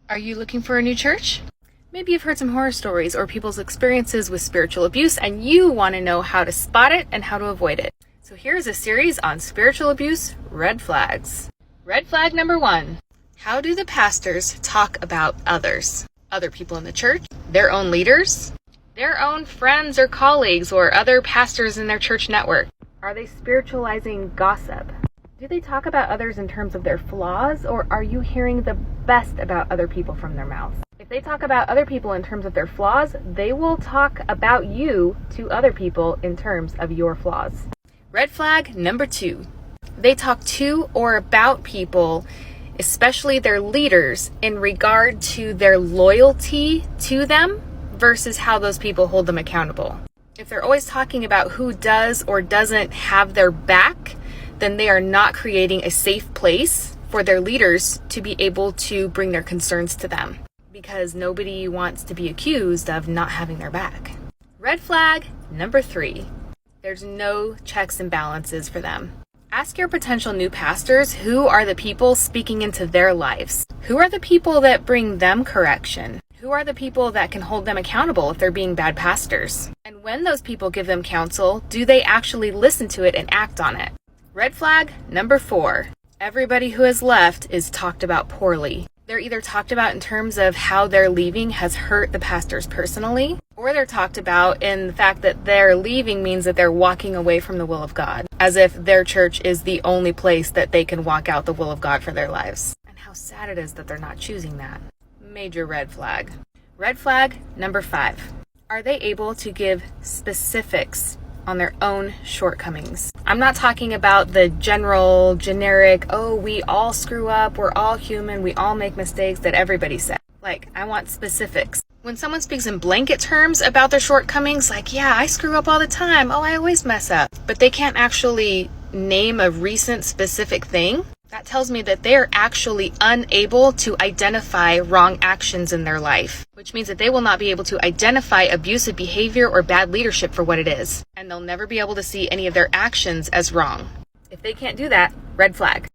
Are you looking for a new church? Maybe you've heard some horror stories or people's experiences with spiritual abuse and you want to know how to spot it and how to avoid it. So here's a series on spiritual abuse red flags. Red flag number 1. How do the pastors talk about others? Other people in the church, their own leaders, their own friends or colleagues or other pastors in their church network. Are they spiritualizing gossip? Do they talk about others in terms of their flaws, or are you hearing the best about other people from their mouths? If they talk about other people in terms of their flaws, they will talk about you to other people in terms of your flaws. Red flag number 2. They talk to or about people, especially their leaders, in regard to their loyalty to them versus how those people hold them accountable. If they're always talking about who does or doesn't have their back, then they are not creating a safe place for their leaders to be able to bring their concerns to them, because nobody wants to be accused of not having their back. Red flag number 3. There's no checks and balances for them. Ask your potential new pastors who are the people speaking into their lives. Who are the people that bring them correction? Who are the people that can hold them accountable if they're being bad pastors? And when those people give them counsel, do they actually listen to it and act on it? Red flag number 4. Everybody who has left is talked about poorly. They're either talked about in terms of how their leaving has hurt the pastors personally, or they're talked about in the fact that their leaving means that they're walking away from the will of God, as if their church is the only place that they can walk out the will of God for their lives. And how sad it is that they're not choosing that. Major red flag. Red flag number 5. Are they able to give specifics on their own shortcomings? I'm not talking about the generic, we all screw up, we're all human, we all make mistakes that everybody said. I want specifics. When someone speaks in blanket terms about their shortcomings, I screw up all the time, I always mess up, but they can't actually name a recent specific thing, that tells me that they are actually unable to identify wrong actions in their life, which means that they will not be able to identify abusive behavior or bad leadership for what it is, and they'll never be able to see any of their actions as wrong. If they can't do that, red flag.